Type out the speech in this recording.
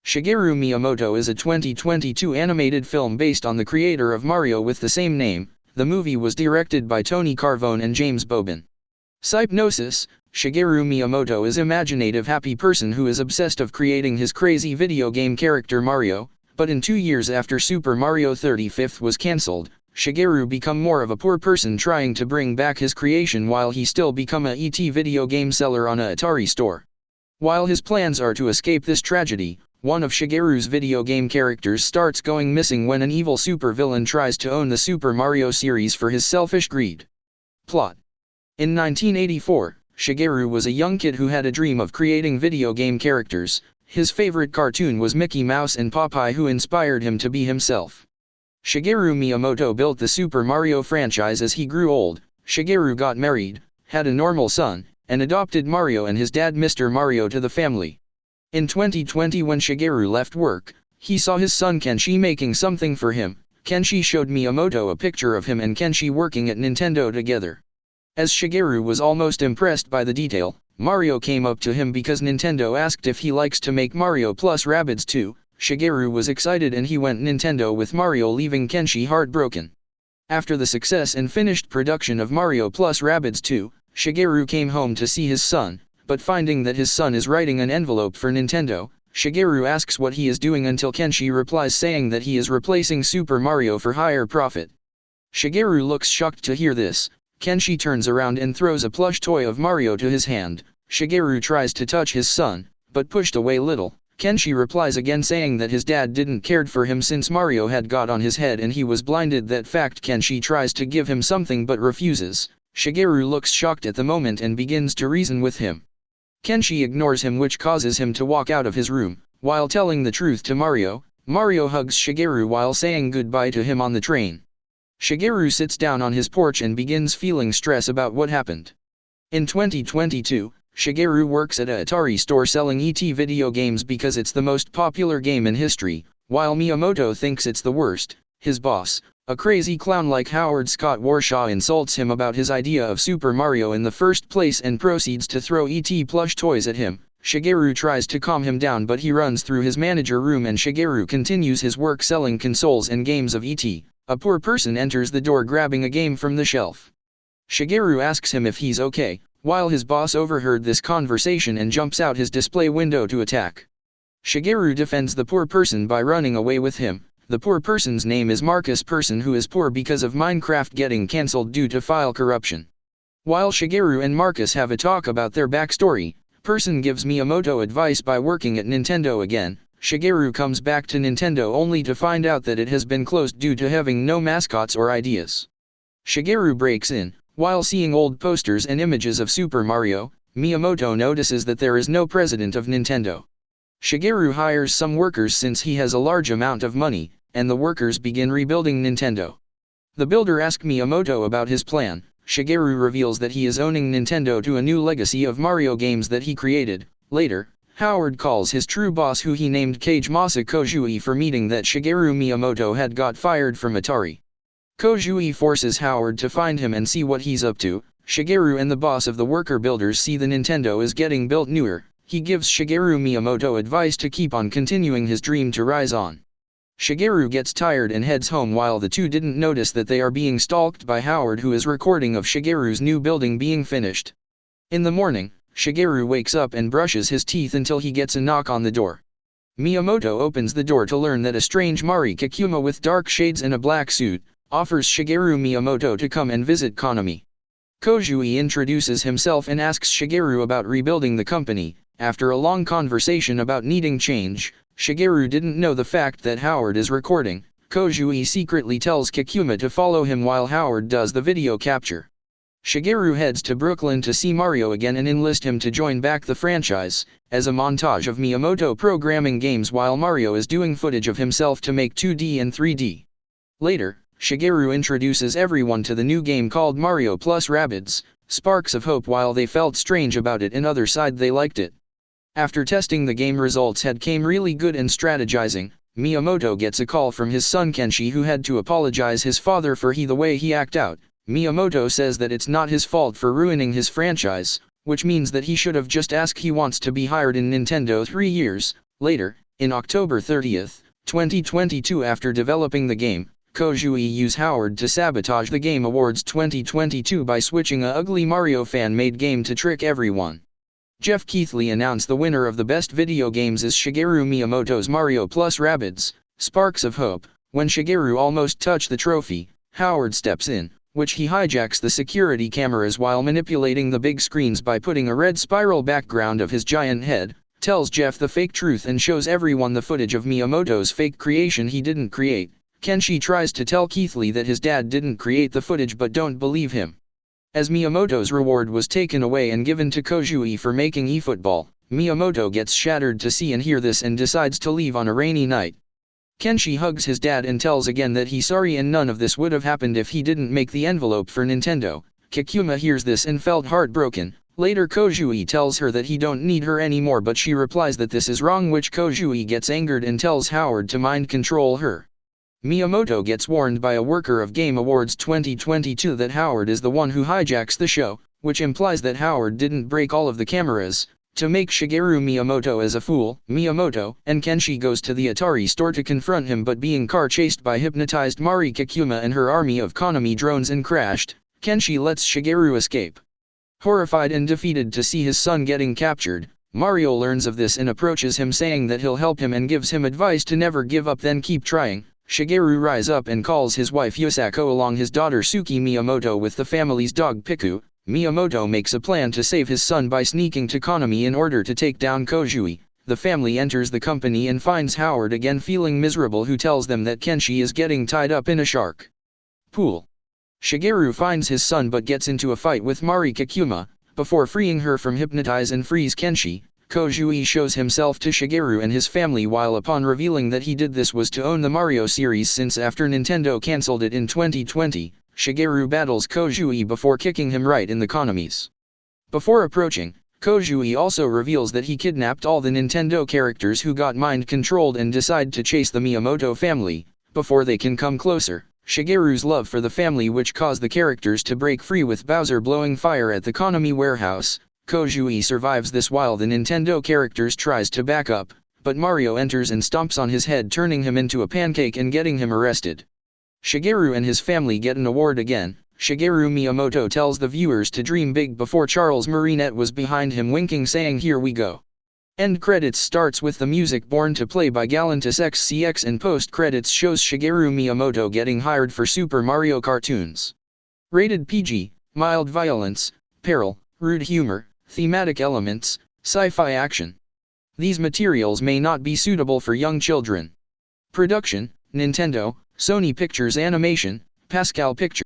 Shigeru Miyamoto is a 2022 animated film based on the creator of Mario with the same name. The movie was directed by Tony Carvone and James Bobin. Synopsis: Shigeru Miyamoto is an imaginative happy person who is obsessed of creating his crazy video game character Mario, but in 2 years after Super Mario 35th was cancelled, Shigeru become more of a poor person trying to bring back his creation while he still become a ET video game seller on a Atari store. While his plans are to escape this tragedy, one of Shigeru's video game characters starts going missing when an evil supervillain tries to own the Super Mario series for his selfish greed. Plot: in 1984, Shigeru was a young kid who had a dream of creating video game characters. His favorite cartoon was Mickey Mouse and Popeye, who inspired him to be himself. Shigeru Miyamoto built the Super Mario franchise as he grew old. Shigeru got married, had a normal son, and adopted Mario and his dad Mr. Mario to the family. In 2020, when Shigeru left work, he saw his son Kenshi making something for him. Kenshi showed Miyamoto a picture of him and Kenshi working at Nintendo together. As Shigeru was almost impressed by the detail, Mario came up to him because Nintendo asked if he likes to make Mario plus Rabbids too. Shigeru was excited and he went Nintendo with Mario, leaving Kenshi heartbroken. After the success and finished production of Mario plus Rabbids 2, Shigeru came home to see his son, but finding that his son is writing an envelope for Nintendo, Shigeru asks what he is doing until Kenshi replies saying that he is replacing Super Mario for higher profit. Shigeru looks shocked to hear this. Kenshi turns around and throws a plush toy of Mario to his hand. Shigeru tries to touch his son, but pushed away little. Kenshi replies again saying that his dad didn't cared for him since Mario had got on his head and he was blinded. That fact Kenshi tries to give him something but refuses. Shigeru looks shocked at the moment and begins to reason with him. Kenshi ignores him, which causes him to walk out of his room. While telling the truth to Mario, Mario hugs Shigeru while saying goodbye to him on the train. Shigeru sits down on his porch and begins feeling stress about what happened. In 2022, Shigeru works at a Atari store selling ET video games because it's the most popular game in history. While Miyamoto thinks it's the worst, his boss, a crazy clown like Howard Scott Warshaw, insults him about his idea of Super Mario in the first place and proceeds to throw ET plush toys at him. Shigeru tries to calm him down, but he runs through his manager room and Shigeru continues his work selling consoles and games of ET. A poor person enters the door grabbing a game from the shelf. Shigeru asks him if he's okay, while his boss overheard this conversation and jumps out his display window to attack. Shigeru defends the poor person by running away with him. The poor person's name is Marcus Person, who is poor because of Minecraft getting cancelled due to file corruption. While Shigeru and Marcus have a talk about their backstory, Person gives Miyamoto advice by working at Nintendo again. Shigeru comes back to Nintendo only to find out that it has been closed due to having no mascots or ideas. Shigeru breaks in. While seeing old posters and images of Super Mario, Miyamoto notices that there is no president of Nintendo. Shigeru hires some workers since he has a large amount of money, and the workers begin rebuilding Nintendo. The builder asks Miyamoto about his plan. Shigeru reveals that he is owning Nintendo to a new legacy of Mario games that he created. Later, Howard calls his true boss, who he named Kajimasa Kojui, for meeting that Shigeru Miyamoto had got fired from Atari. Kojui forces Howard to find him and see what he's up to. Shigeru and the boss of the worker builders see the Nintendo is getting built newer. He gives Shigeru Miyamoto advice to keep on continuing his dream to rise on. Shigeru gets tired and heads home while the two didn't notice that they are being stalked by Howard, who is recording of Shigeru's new building being finished. In the morning, Shigeru wakes up and brushes his teeth until he gets a knock on the door. Miyamoto opens the door to learn that a strange Mari Kakuma with dark shades and a black suit offers Shigeru Miyamoto to come and visit Konami. Kojui introduces himself and asks Shigeru about rebuilding the company. After a long conversation about needing change, Shigeru didn't know the fact that Howard is recording. Kojui secretly tells Kakuma to follow him while Howard does the video capture. Shigeru heads to Brooklyn to see Mario again and enlist him to join back the franchise, as a montage of Miyamoto programming games while Mario is doing footage of himself to make 2D and 3D. Later, Shigeru introduces everyone to the new game called Mario plus Rabbids. Sparks of hope while they felt strange about it, and other side they liked it. After testing the game, results had came really good and strategizing. Miyamoto gets a call from his son Kenshi, who had to apologize his father for the way he act out. Miyamoto says that it's not his fault for ruining his franchise, which means that he should have just asked he wants to be hired in Nintendo 3 years later. In October 30, 2022, after developing the game, Koizumi used Howard to sabotage the Game Awards 2022 by switching a ugly Mario fan-made game to trick everyone. Jeff Keighley announced the winner of the Best Video Games is Shigeru Miyamoto's Mario + Rabbids Sparks of Hope. When Shigeru almost touched the trophy, Howard steps in, which he hijacks the security cameras while manipulating the big screens by putting a red spiral background of his giant head, tells Jeff the fake truth and shows everyone the footage of Miyamoto's fake creation he didn't create. Kenshi tries to tell Keighley that his dad didn't create the footage but don't believe him. As Miyamoto's reward was taken away and given to Koizumi for making eFootball, Miyamoto gets shattered to see and hear this and decides to leave on a rainy night. Kenshi hugs his dad and tells again that he's sorry and none of this would have happened if he didn't make the envelope for Nintendo. Kakuma hears this and felt heartbroken. Later Koizumi tells her that he don't need her anymore, but she replies that this is wrong, which Koizumi gets angered and tells Howard to mind control her. Miyamoto gets warned by a worker of Game Awards 2022 that Howard is the one who hijacks the show, which implies that Howard didn't break all of the cameras. To make Shigeru Miyamoto as a fool, Miyamoto and Kenshi goes to the Atari store to confront him, but being car chased by hypnotized Mari Kakuma and her army of Konami drones and crashed, Kenshi lets Shigeru escape. Horrified and defeated to see his son getting captured, Mario learns of this and approaches him saying that he'll help him and gives him advice to never give up, then keep trying. Shigeru rise up and calls his wife Yusako along his daughter Suki Miyamoto with the family's dog Piku. Miyamoto makes a plan to save his son by sneaking to Konami in order to take down Koizumi. The family enters the company and finds Howard again feeling miserable, who tells them that Kenshi is getting tied up in a shark pool. Shigeru finds his son but gets into a fight with Mari Kakuma. Before freeing her from hypnotize and freeze Kenshi, Koizumi shows himself to Shigeru and his family, while upon revealing that he did this was to own the Mario series, since after Nintendo cancelled it in 2020, Shigeru battles Koizumi before kicking him right in the Konami's. Before approaching, Koizumi also reveals that he kidnapped all the Nintendo characters who got mind-controlled and decide to chase the Miyamoto family. Before they can come closer, Shigeru's love for the family which caused the characters to break free, with Bowser blowing fire at the Konami warehouse. Koizumi survives this while the Nintendo characters tries to back up, but Mario enters and stomps on his head, turning him into a pancake and getting him arrested. Shigeru and his family get an award again. Shigeru Miyamoto tells the viewers to dream big before Charles Marinette was behind him winking, saying "Here we go." End credits starts with the music Born to Play by Galantis XCX, and post credits shows Shigeru Miyamoto getting hired for Super Mario cartoons. Rated PG, mild violence, peril, rude humor, thematic elements, sci-fi action. These materials may not be suitable for young children. Production: Nintendo, Sony Pictures Animation, Pascal Pictures.